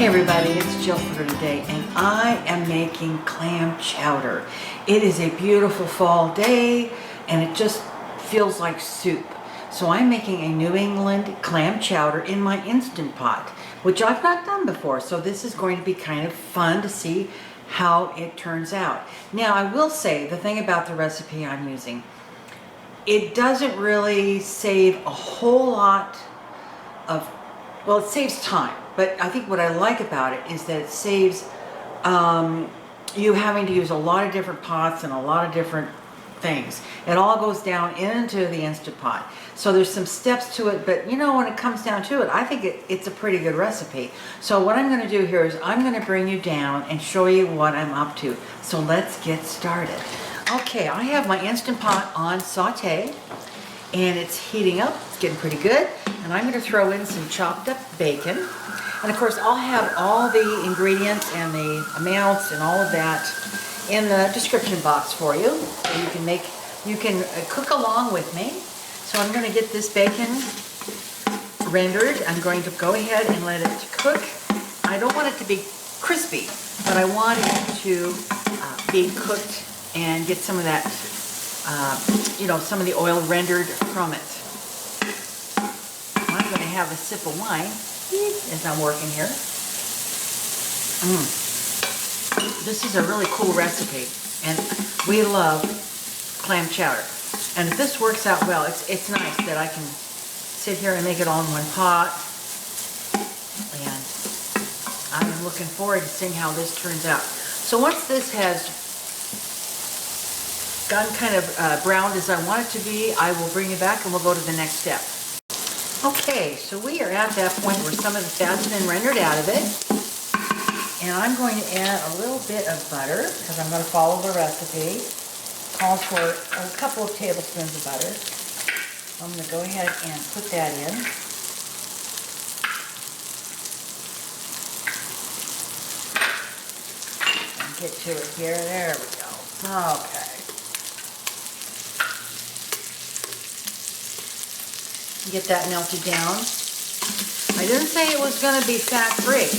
Hey everybody, it's Jill for today, and I am making clam chowder. It is a beautiful fall day, and it just feels like soup. So I'm making a New England clam chowder in my Instant Pot, which I've not done before. So this is going to be kind of fun to see how it turns out. Now I will say the thing about the recipe I'm using, it doesn't really save a whole lot of, well, it saves time. But I think what I like about it is that it saves you having to use a lot of different pots and a lot of different things. It all goes down into the Instant Pot. So there's some steps to it, but you know, when it comes down to it, I think it's a pretty good recipe. So what I'm going to do here is I'm going to bring you down and show you what I'm up to. So let's get started. Okay, I have my Instant Pot on saute, and it's heating up. It's getting pretty good. And I'm going to throw in some chopped up bacon. And of course, I'll have all the ingredients and the amounts and all of that in the description box for you. So you can cook along with me. So I'm going to get this bacon rendered. I'm going to go ahead and let it cook. I don't want it to be crispy, but I want it to be cooked and get some of that, some of the oil rendered from it. I'm going to have a sip of wine as I'm working here. This is a really cool recipe, and we love clam chowder. And if this works out well, it's nice that I can sit here and make it all in one pot. And I'm looking forward to seeing how this turns out. So once this has gotten kind of browned as I want it to be, I will bring you back and we'll go to the next step. Okay, so we are at that point where some of the fat's been rendered out of it. And I'm going to add a little bit of butter, because I'm going to follow the recipe. It calls for a couple of tablespoons of butter. I'm going to go ahead and put that in. And get to it here. There we go. Okay. Get that melted down. I didn't say it was going to be fat-free,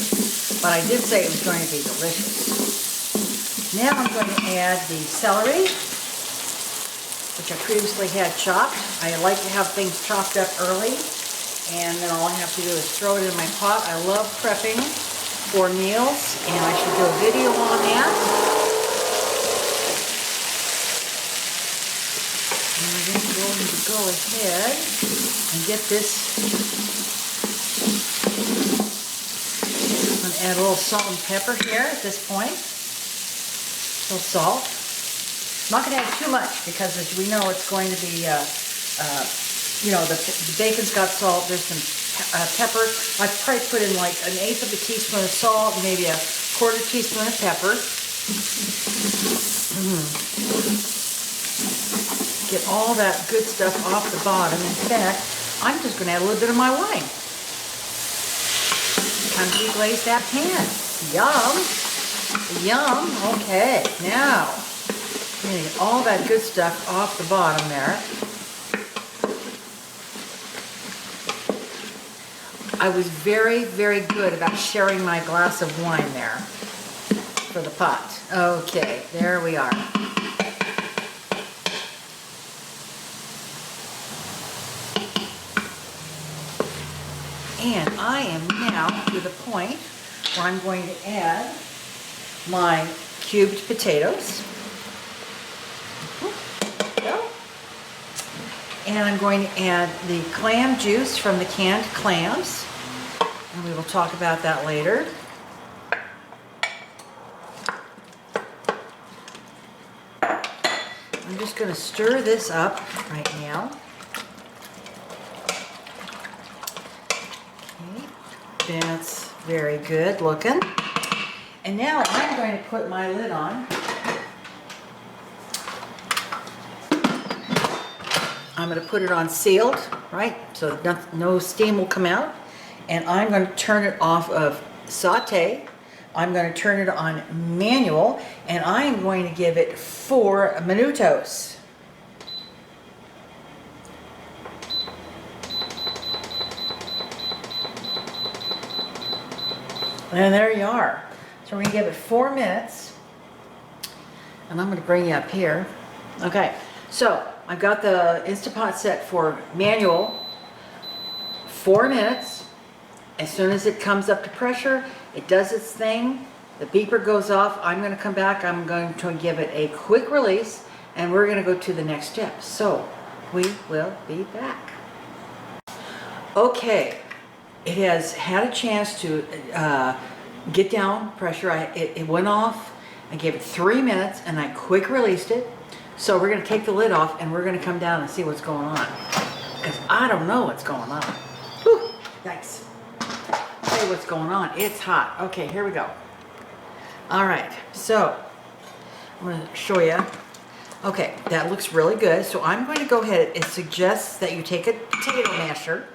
but I did say it was going to be delicious. Now I'm going to add the celery, which I previously had chopped. I like to have things chopped up early, and then all I have to do is throw it in my pot. I love prepping for meals, and I should do a video on that. And we're then going to go ahead and get this. I'm going to add a little salt and pepper here at this point. A little salt. I'm not going to add too much because, as we know, it's going to be, the bacon's got salt. There's some pepper. I've probably put in like 1/8 of a teaspoon of salt, maybe a 1/4 teaspoon of pepper. Get all that good stuff off the bottom. In fact, I'm just going to add a little bit of my wine. Time to deglaze that pan. Yum. Yum. Okay, now I'm going to get all that good stuff off the bottom there. I was very, very good about sharing my glass of wine there for the pot. Okay, there we are. And I am now to the point where I'm going to add my cubed potatoes. There we go. And I'm going to add the clam juice from the canned clams. And we will talk about that later. I'm just going to stir this up right now. That's very good looking. And now I'm going to put my lid on. I'm going to put it on sealed, right? So no steam will come out. And I'm going to turn it off of saute. I'm going to turn it on manual. And I am going to give it 4 minutos. And there you are. So we're gonna give it 4 minutes. And I'm gonna bring you up here. Okay, so I've got the Instant Pot set for manual, 4 minutes. As soon as it comes up to pressure, it does its thing. The beeper goes off. I'm gonna come back. I'm going to give it a quick release and we're gonna go to the next step. So we will be back. Okay, it has had a chance to get down pressure. It went off. I gave it 3 minutes and I quick released it. So we're gonna take the lid off and we're gonna come down and see what's going on. Because I don't know what's going on. Whew, yikes. I'll tell you what's going on. It's hot. Okay, here we go. All right, so I'm gonna show you. Okay, that looks really good. So I'm going to go ahead. It suggests that you take a potato masher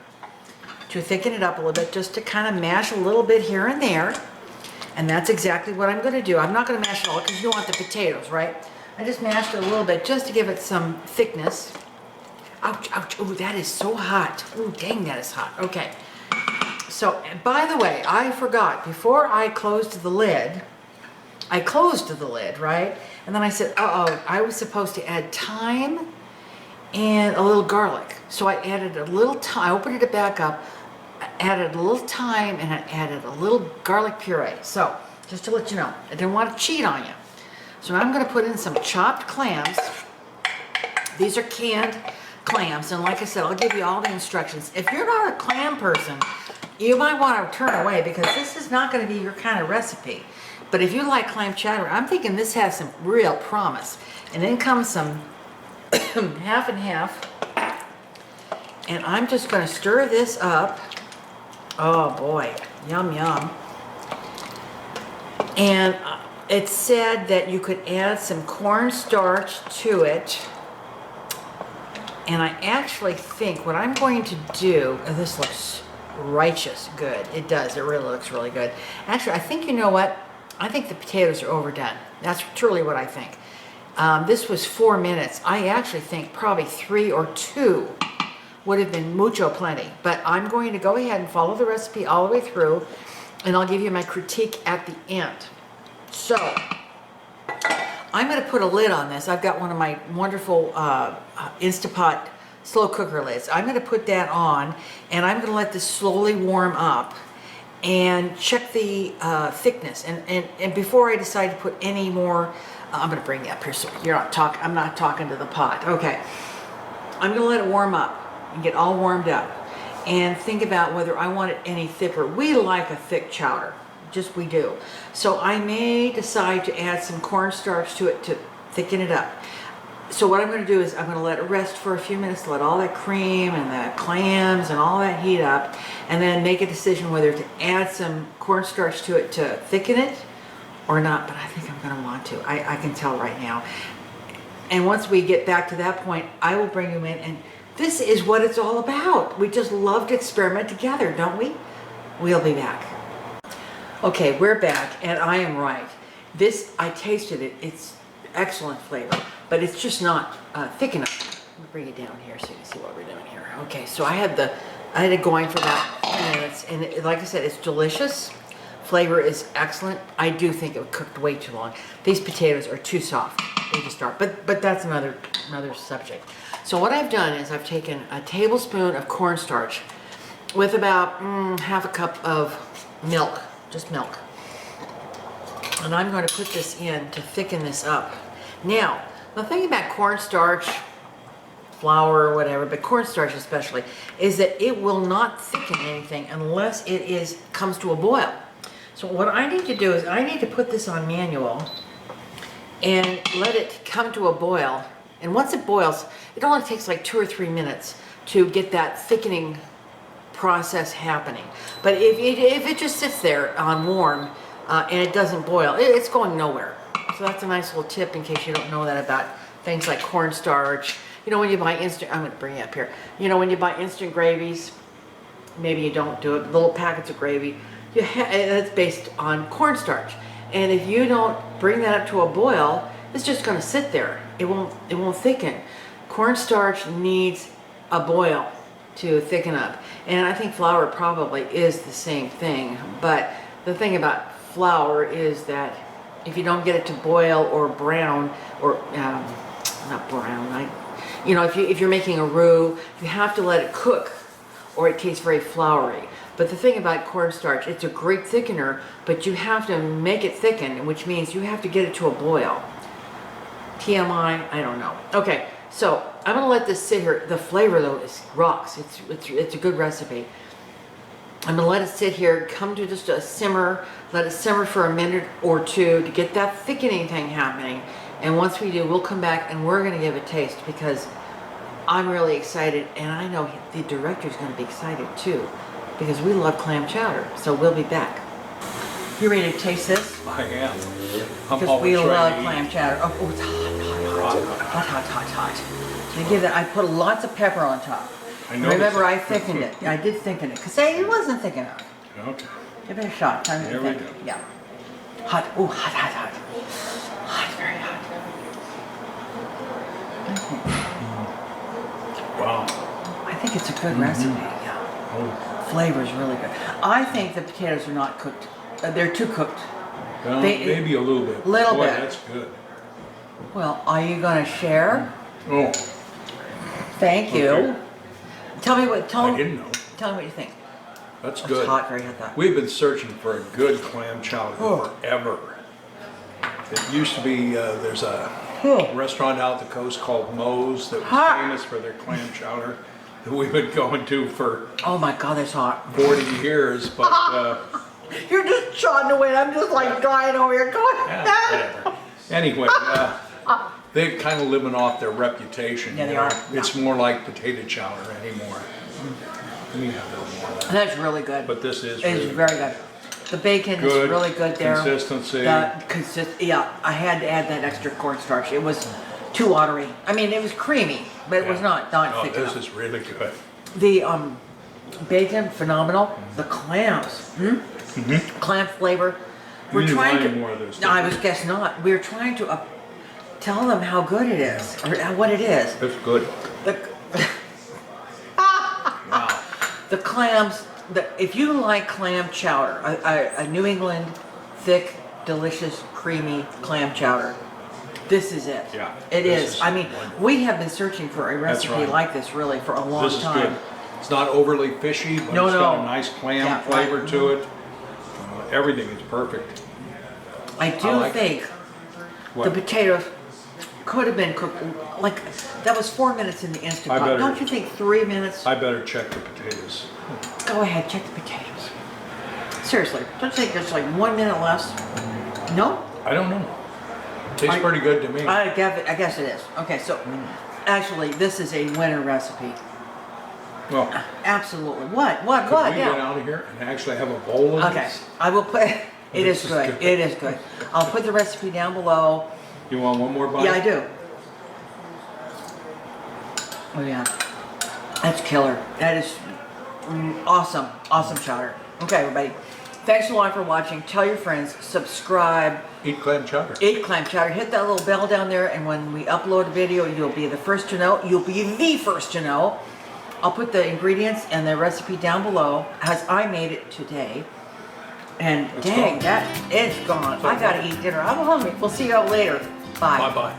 to thicken it up a little bit, just to kind of mash a little bit here and there. And that's exactly what I'm gonna do. I'm not gonna mash it all because you want the potatoes, right? I just mashed it a little bit just to give it some thickness. Ouch, ouch, ooh, that is so hot. Ooh, dang, that is hot. Okay. So, by the way, I forgot, before I closed the lid, right? And then I said, uh-oh, I was supposed to add thyme and a little garlic. So I added a little thyme, I opened it back up, I added a little thyme, and I added a little garlic puree. So, just to let you know, I didn't want to cheat on you. So now I'm going to put in some chopped clams. These are canned clams, and like I said, I'll give you all the instructions. If you're not a clam person, you might want to turn away because this is not going to be your kind of recipe. But if you like clam chowder, I'm thinking this has some real promise. And then comes some half and half. And I'm just going to stir this up. Oh boy, yum yum. And it said that you could add some cornstarch to it. And I actually think what I'm going to do, oh, this looks righteous good. It does, it really looks really good. Actually, I think, you know what? I think the potatoes are overdone. That's truly what I think. This was 4 minutes. I actually think probably 3 or 2 would have been mucho plenty. But I'm going to go ahead and follow the recipe all the way through, and I'll give you my critique at the end. So, I'm going to put a lid on this. I've got one of my wonderful Instapot slow cooker lids. I'm going to put that on, and I'm going to let this slowly warm up and check the thickness. And before I decide to put any more, I'm going to bring you up here so you're not talking. I'm not talking to the pot. Okay, I'm going to let it warm up and get all warmed up, and think about whether I want it any thicker. We like a thick chowder. Just we do. So I may decide to add some cornstarch to it to thicken it up. So what I'm going to do is I'm going to let it rest for a few minutes, let all that cream and the clams and all that heat up, and then make a decision whether to add some cornstarch to it to thicken it or not. But I think I'm going to want to. I can tell right now. And once we get back to that point, I will bring you in, and this is what it's all about. We just love to experiment together, don't we? We'll be back. Okay, we're back, and I am right. This, I tasted it. It's excellent flavor, but it's just not thick enough. Let me bring it down here so you can see what we're doing here. Okay, so I had it going for about 10 minutes, and like I said, it's delicious. Flavor is excellent. I do think it cooked way too long. These potatoes are too soft. They just are. But that's another subject. So what I've done is I've taken a tablespoon of cornstarch with about half a cup of milk. Just milk. And I'm going to put this in to thicken this up. Now, the thing about cornstarch, flour or whatever, but cornstarch especially, is that it will not thicken anything unless it comes to a boil. So what I need to do is I need to put this on manual and let it come to a boil. And once it boils, it only takes like 2 or 3 minutes to get that thickening process happening. But if it just sits there on warm and it doesn't boil, it's going nowhere. So that's a nice little tip in case you don't know that about things like cornstarch. You know, when you buy instant, I'm going to bring it up here. You know, when you buy instant gravies, maybe you don't do it, little packets of gravy, it's based on cornstarch. And if you don't bring that up to a boil, it's just going to sit there. It won't thicken. Cornstarch needs a boil to thicken up. And I think flour probably is the same thing, but the thing about flour is that if you don't get it to boil or brown, or not brown, you know, if you're making a roux, you have to let it cook or it tastes very floury. But the thing about cornstarch, it's a great thickener, but you have to make it thicken, which means you have to get it to a boil. TMI, I don't know. Okay, so I'm gonna let this sit here. The flavor though is rocks. It's a good recipe. I'm gonna let it sit here, come to just a simmer, let it simmer for a minute or two to get that thickening thing happening. And once we do, we'll come back and we're gonna give it a taste, because I'm really excited, and I know the director's gonna be excited too, because we love clam chowder. So we'll be back. You ready to taste this? I am. Because we love clam chowder. Oh, it's hot. So give that. I put lots of pepper on top. Remember, I thickened it. I did thicken it, because it wasn't thick enough. Okay. Give it a shot. Time to There we think. go. Yeah. Hot. Oh, hot. Hot, very hot. Wow. I think it's a good recipe. Yeah. Oh. Flavor's really good. I think the potatoes are not cooked. They're too cooked. Well, maybe a little bit. Little Boy, bit. That's good. Well, are you going to share? Oh. Thank you. Okay. Tell me what. I didn't know. Tell me what you think. That's It's good. hot, very hot. We've been searching for a good clam chowder forever. It used to be, there's a restaurant out the coast called Moe's that was famous for their clam chowder that we've been going to for Oh my God, that's hot. 40 years, but You're just trotting away. I'm just like dying over here going. yeah, whatever. Anyway, they're kind of living off their reputation. Yeah, they you know. are. It's more like potato chowder anymore. Let me have a little more of that. That's really good. But this is It's really very good. The bacon is really good there. Consistency. Yeah, I had to add that extra cornstarch. It was too watery. I mean, it was creamy, but it was not Oh, thick this enough. is really good. The bacon, phenomenal. The clams, clam flavor. We need more of this. No, I would guess not. We're trying to tell them how good it is, or what it is. It's good. Wow. The clams. If you like clam chowder, a New England thick, delicious, creamy clam chowder, this is it. Yeah, it this is. is I mean, wonderful. we have been searching for a recipe right. like this really for a long This is time. good. It's not overly fishy, but it's got a nice clam flavor to it. Everything is perfect. I do like think What? the potatoes could have been cooked like that was 4 minutes in the Instant Pot. better- Don't you think 3 minutes? I better check the potatoes. Go ahead, check the potatoes. Seriously, don't you think there's like 1 minute less? No? I don't know. Tastes pretty good to me. I guess it is. Okay, so actually, this is a winner recipe. Well, Absolutely. What? could we get Yeah. out of here and actually have a bowl of Okay, this? I will put. It This is is good. good. It is good. I'll put the recipe down below. You want one more bite? Yeah, I do. Oh yeah, that's killer. That is awesome. Awesome chowder. Okay, everybody. Thanks a lot for watching. Tell your friends. Subscribe. Eat clam chowder. Eat clam chowder. Hit that little bell down there, and when we upload a video, you'll be the first to know. You'll be the first to know. I'll put the ingredients and the recipe down below as I made it today. And It's dang, gone. it's gone. I gotta eat dinner. I'm hungry. We'll see you all later. Bye. Bye-bye.